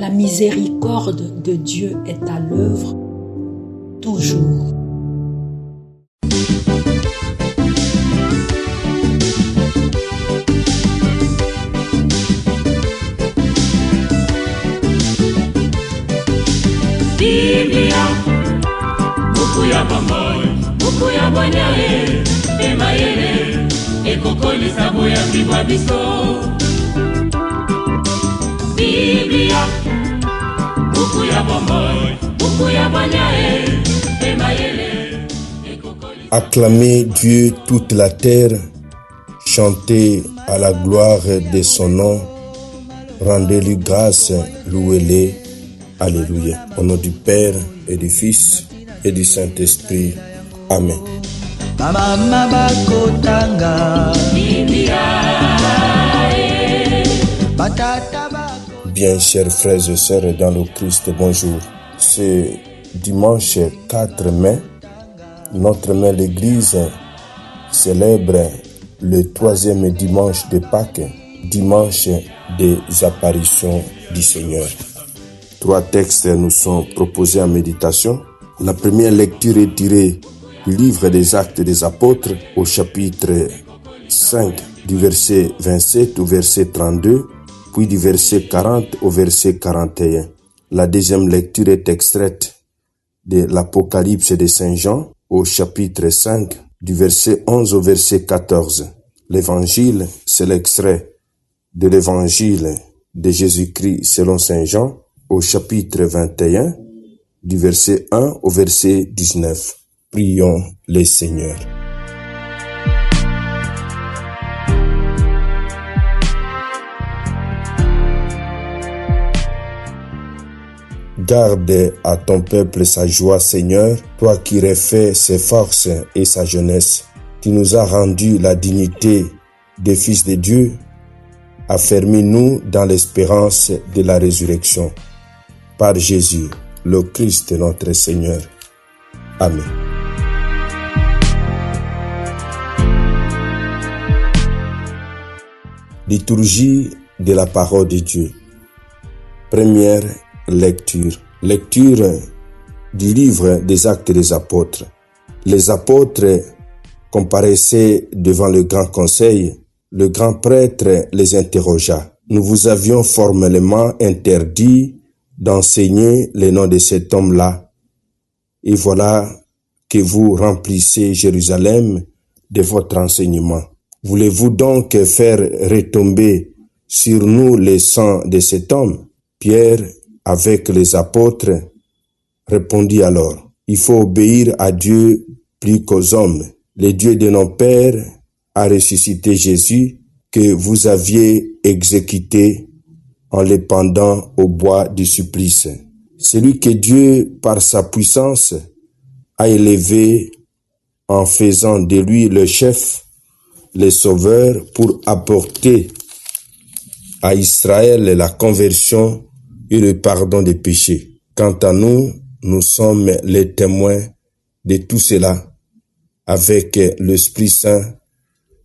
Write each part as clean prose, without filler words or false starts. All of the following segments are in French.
La miséricorde de Dieu est à l'œuvre toujours. Biblia, buku ya bomoi, buku ya bonyae, emayele, ekokolisa boya bibwa biso. Biblia, buku ya bomoi, buku ya bonyae, emayele, ekokolisa. Acclamez Dieu toute la terre, chantez à la gloire de son nom, rendez-lui grâce, louez-le. Alléluia. Au nom du Père et du Fils et du Saint-Esprit. Amen. Bien, chers frères et sœurs dans le Christ, bonjour. Ce dimanche 4 mai, notre mère l'Église célèbre le 3e dimanche de Pâques, dimanche des apparitions du Seigneur. 3 textes nous sont proposés en méditation. La première lecture est tirée du livre des Actes des Apôtres au chapitre 5 du verset 27 au verset 32, puis du verset 40 au verset 41. La deuxième lecture est extraite de l'Apocalypse de Saint Jean au chapitre 5 du verset 11 au verset 14. L'évangile, c'est l'extrait de l'évangile de Jésus-Christ selon Saint Jean au chapitre 21, du verset 1 au verset 19. Prions le Seigneur. Garde à ton peuple sa joie, Seigneur, toi qui refais ses forces et sa jeunesse. Tu nous as rendu la dignité des fils de Dieu. Affermis-nous dans l'espérance de la résurrection. Par Jésus, le Christ notre Seigneur. Amen. Liturgie de la parole de Dieu. Première lecture. Lecture du livre des Actes des Apôtres. Les apôtres comparaissaient devant le grand conseil. Le grand prêtre les interrogea. Nous vous avions formellement interdit d'enseigner le nom de cet homme-là. Et voilà que vous remplissez Jérusalem de votre enseignement. Voulez-vous donc faire retomber sur nous le sang de cet homme? Pierre, avec les apôtres, répondit alors, il faut obéir à Dieu plus qu'aux hommes. Le Dieu de nos pères a ressuscité Jésus que vous aviez exécuté en le pendant au bois du supplice. Celui que Dieu, par sa puissance, a élevé en faisant de lui le chef, le sauveur, pour apporter à Israël la conversion et le pardon des péchés. Quant à nous, nous sommes les témoins de tout cela avec l'Esprit Saint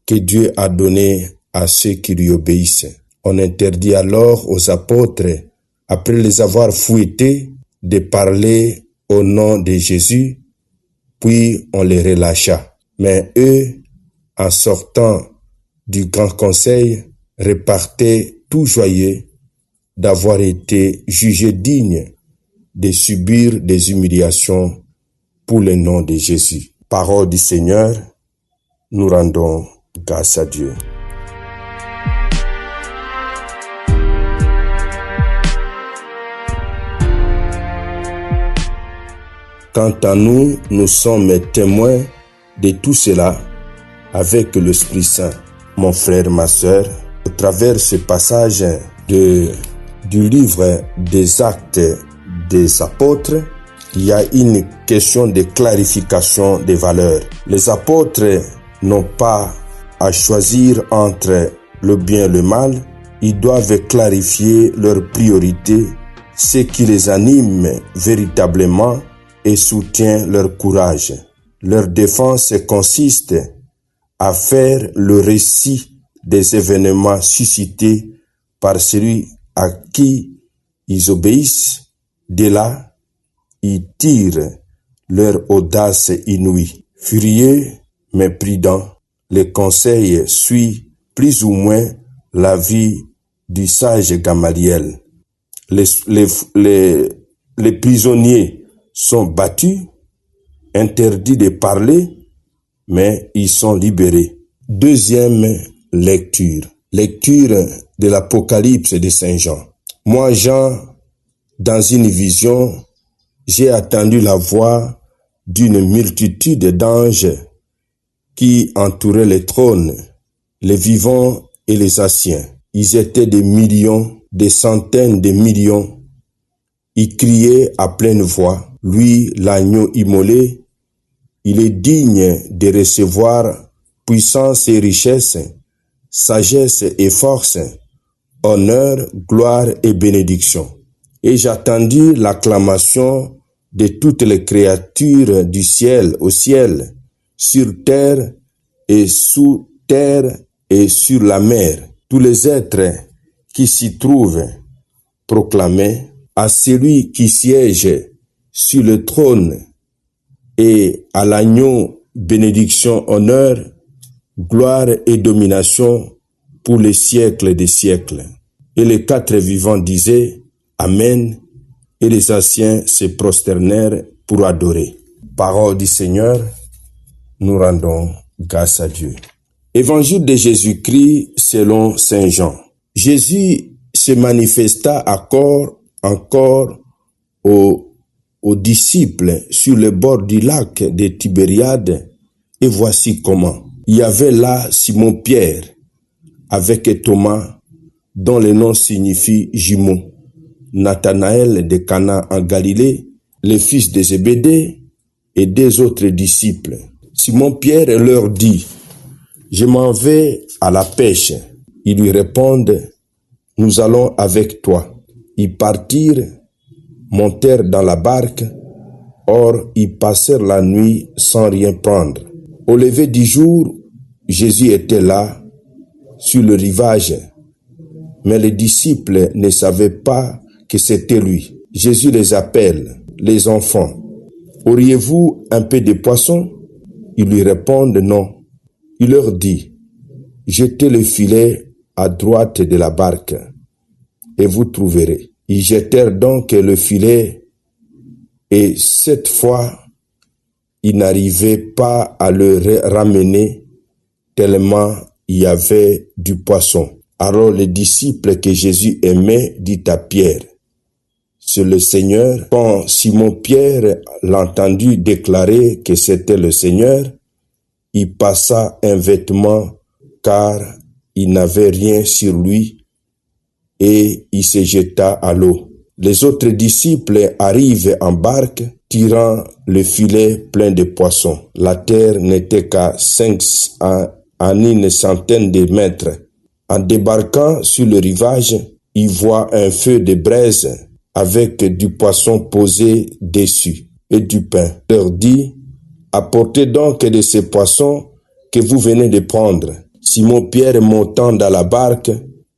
que Dieu a donné à ceux qui lui obéissent. On interdit alors aux apôtres, après les avoir fouettés, de parler au nom de Jésus, puis on les relâcha. Mais eux, en sortant du grand conseil, repartaient tout joyeux d'avoir été jugés dignes de subir des humiliations pour le nom de Jésus. Parole du Seigneur, nous rendons grâce à Dieu. Quant à nous, nous sommes témoins de tout cela avec l'Esprit Saint. Mon frère, ma sœur, au travers ce passage du livre des Actes des Apôtres, il y a une question de clarification des valeurs. Les apôtres n'ont pas à choisir entre le bien et le mal. Ils doivent clarifier leurs priorités, ce qui les anime véritablement et soutient leur courage. Leur défense consiste à faire le récit des événements suscités par celui à qui Ils obéissent. De là, ils tirent leur audace inouïe. Furieux mais prudent, le conseil suit plus ou moins l'avis du sage Gamaliel. Les prisonniers sont battus, interdits de parler, mais ils sont libérés. Deuxième lecture. Lecture de l'Apocalypse de Saint Jean. Moi, Jean, dans une vision, j'ai entendu la voix d'une multitude d'anges qui entouraient le trône, les vivants et les anciens. Ils étaient des millions, des centaines de millions. Ils criaient à pleine voix, lui, l'agneau immolé, il est digne de recevoir puissance et richesse, sagesse et force, honneur, gloire et bénédiction. Et j'attendis l'acclamation de toutes les créatures du ciel au ciel, sur terre et sous terre et sur la mer. Tous les êtres qui s'y trouvent proclamaient à celui qui siège sur le trône et à l'agneau bénédiction, honneur, gloire et domination pour les siècles des siècles. Et les quatre vivants disaient Amen, et les anciens se prosternèrent pour adorer. Parole du Seigneur, nous rendons grâce à Dieu. Évangile de Jésus-Christ selon Saint Jean. Jésus se manifesta encore aux disciples sur le bord du lac de Tibériade, et voici comment. Il y avait là Simon-Pierre avec Thomas, dont le nom signifie jumeau, Nathanaël de Cana en Galilée, les fils de Zébédée et des autres disciples. Simon-Pierre leur dit, « Je m'en vais à la pêche. » Ils lui répondent, « Nous allons avec toi. » Ils partirent, montèrent dans la barque, or ils passèrent la nuit sans rien prendre. Au lever du jour, Jésus était là, sur le rivage, mais les disciples ne savaient pas que c'était lui. Jésus les appelle, les enfants. Auriez-vous un peu de poisson? Ils lui répondent non. Il leur dit, jetez le filet à droite de la barque et vous trouverez. Ils jetèrent donc le filet et cette fois, ils n'arrivaient pas à le ramener tellement il y avait du poisson. Alors le disciple que Jésus aimait dit à Pierre, c'est le Seigneur. Quand Simon-Pierre l'entendit déclarer que c'était le Seigneur, il passa un vêtement car il n'avait rien sur lui et il se jeta à l'eau. Les autres disciples arrivent en barque, tirant le filet plein de poissons. La terre n'était qu'à 1 centaine de mètres. En débarquant sur le rivage, ils voient un feu de braise avec du poisson posé dessus et du pain. Il leur dit, apportez donc de ces poissons que vous venez de prendre. Simon-Pierre montant dans la barque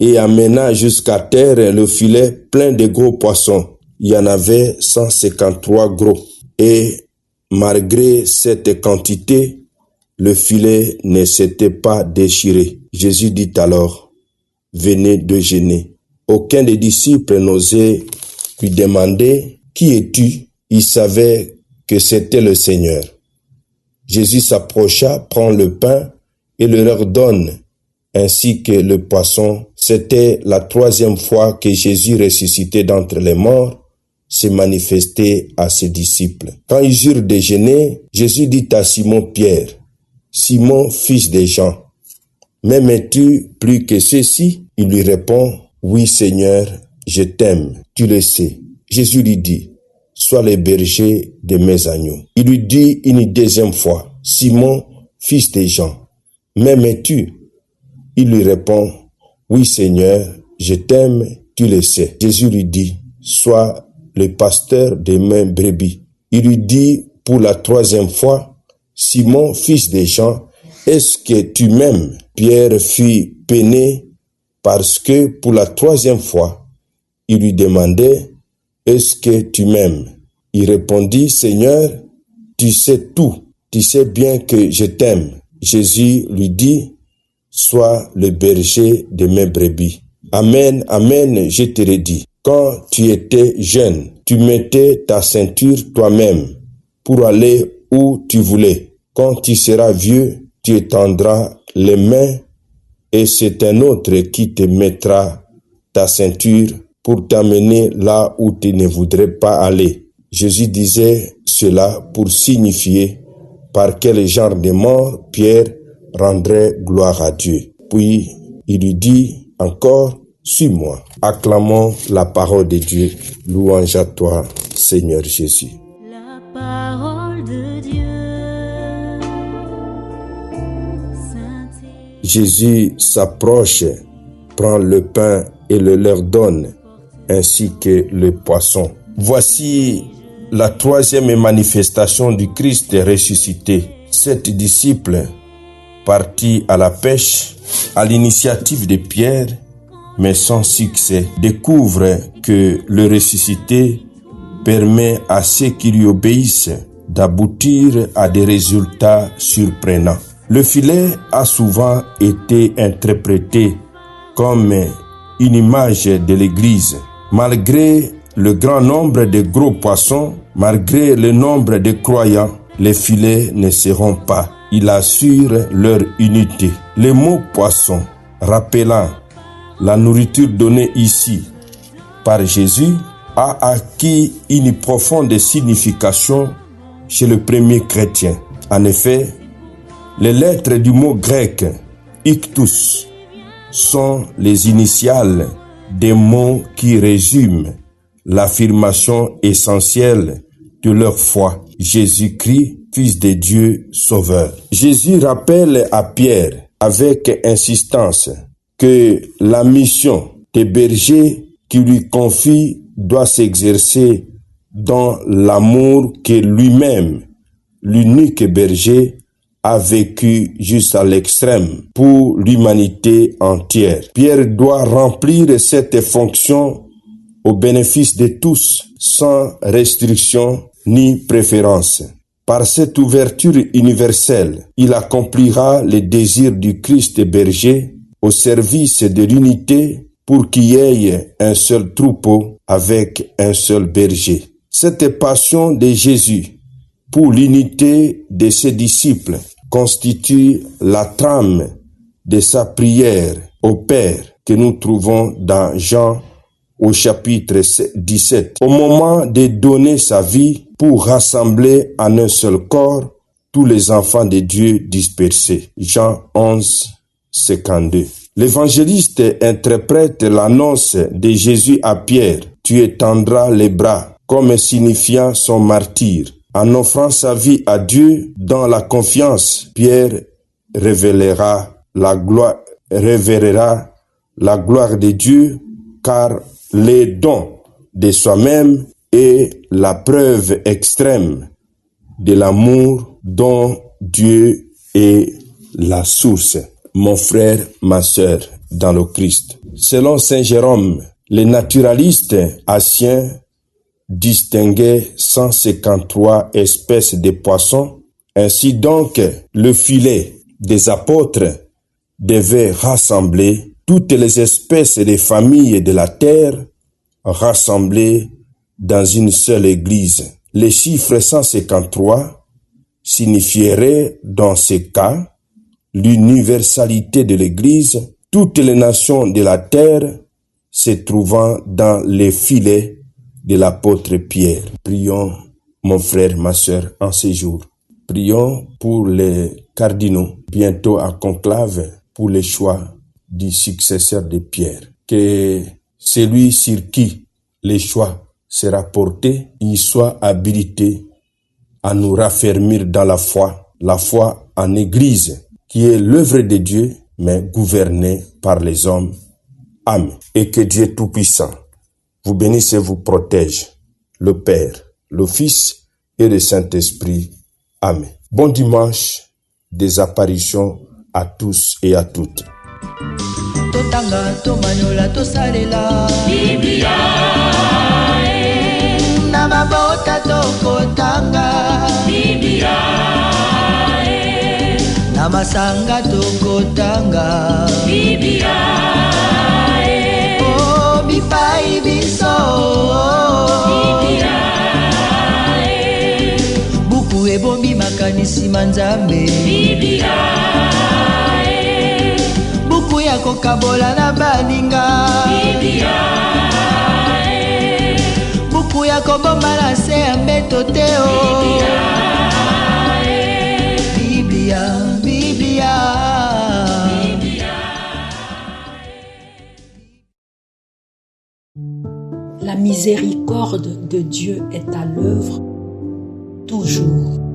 et amena jusqu'à terre le filet plein de gros poissons. Il y en avait 153 gros. Et malgré cette quantité, le filet ne s'était pas déchiré. Jésus dit alors, venez déjeuner. Aucun des disciples n'osait lui demander, qui es-tu? Il savait que c'était le Seigneur. Jésus s'approcha, prend le pain et le leur donne, ainsi que le poisson. C'était la 3e fois que Jésus, ressuscité d'entre les morts, se manifestait à ses disciples. Quand ils eurent déjeuné, Jésus dit à Simon-Pierre, « Simon, fils de Jean, m'aimes-tu plus que ceux-ci » Il lui répond, « Oui, Seigneur, je t'aime, tu le sais. » Jésus lui dit, « Sois le berger de mes agneaux. » Il lui dit une 2e fois, « Simon, fils de Jean, m'aimes-tu » Il lui répond, « Oui, Seigneur, je t'aime, tu le sais. » Jésus lui dit, « Sois le pasteur de mes brebis. » Il lui dit pour la 3e fois, « Simon, fils de Jean, est-ce que tu m'aimes » Pierre fut peiné parce que pour la 3e fois, il lui demandait, « Est-ce que tu m'aimes ?» Il répondit, « Seigneur, tu sais tout, tu sais bien que je t'aime. » Jésus lui dit, « Sois le berger de mes brebis. Amen, amen, je te le dis. Quand tu étais jeune, tu mettais ta ceinture toi-même pour aller où tu voulais. Quand tu seras vieux, tu étendras les mains et c'est un autre qui te mettra ta ceinture pour t'amener là où tu ne voudrais pas aller. » Jésus disait cela pour signifier par quel genre de mort Pierre rendrait gloire à Dieu. Puis il lui dit encore, « Suis-moi. » Acclamons la parole de Dieu. Louange à toi, Seigneur Jésus. La parole de Dieu. Jésus s'approche, prend le pain et le leur donne, ainsi que le poisson. Voici la troisième manifestation du Christ ressuscité. 7 disciples partis à la pêche à l'initiative de Pierre, mais sans succès, découvrent que le ressuscité permet à ceux qui lui obéissent d'aboutir à des résultats surprenants. Le filet a souvent été interprété comme une image de l'Église. Malgré le grand nombre de gros poissons, malgré le nombre de croyants, les filets ne seront pas. Il assure leur unité. Le mot poisson, rappelant la nourriture donnée ici par Jésus, a acquis une profonde signification chez le premier chrétien. En effet, les lettres du mot grec « iktus » sont les initiales des mots qui résument l'affirmation essentielle de leur foi. Jésus-Christ, Fils de Dieu, Sauveur. Jésus rappelle à Pierre avec insistance que la mission des bergers qui lui confie doit s'exercer dans l'amour que lui-même, l'unique berger, a vécu jusqu'à l'extrême pour l'humanité entière. Pierre doit remplir cette fonction au bénéfice de tous, sans restriction ni préférence. Par cette ouverture universelle, il accomplira les désirs du Christ berger au service de l'unité pour qu'il y ait un seul troupeau avec un seul berger. Cette passion de Jésus pour l'unité de ses disciples constitue la trame de sa prière au Père que nous trouvons dans Jean au chapitre 17. Au moment de donner sa vie pour rassembler en un seul corps tous les enfants de Dieu dispersés. Jean 11, 52. L'évangéliste interprète l'annonce de Jésus à Pierre. Tu étendras les bras comme signifiant son martyre. En offrant sa vie à Dieu dans la confiance, Pierre révélera la gloire de Dieu, car les dons de soi-même est la preuve extrême de l'amour dont Dieu est la source. Mon frère, ma sœur, dans le Christ. Selon saint Jérôme, les naturalistes anciens distinguaient 153 espèces de poissons. Ainsi donc, le filet des apôtres devait rassembler toutes les espèces des familles de la terre rassemblées dans une seule église. Le chiffre 153 signifierait dans ce cas l'universalité de l'église, toutes les nations de la terre se trouvant dans les filets de l'apôtre Pierre. Prions, mon frère, ma sœur, en ces jours. Prions pour les cardinaux, bientôt à conclave, pour le choix du successeur de Pierre. Que celui sur qui le choix sera porté, il soit habilité à nous raffermir dans la foi en Église, qui est l'œuvre de Dieu, mais gouvernée par les hommes. Amen. Et que Dieu Tout-Puissant vous bénisse et vous protège, le Père, le Fils et le Saint-Esprit. Amen. Bon dimanche, des apparitions à tous et à toutes. totanga tomanyola tosalela Biblia na mabota tokotanga Biblia na masanga tokotanga Biblia oh bipai biso Biblia buku ebombi makanisi manzambe Biblia buku ya kokabola na baninga Biblia buku ya kobomba na se ya mbeto te o Biblia Biblia La miséricorde de Dieu est à l'œuvre toujours.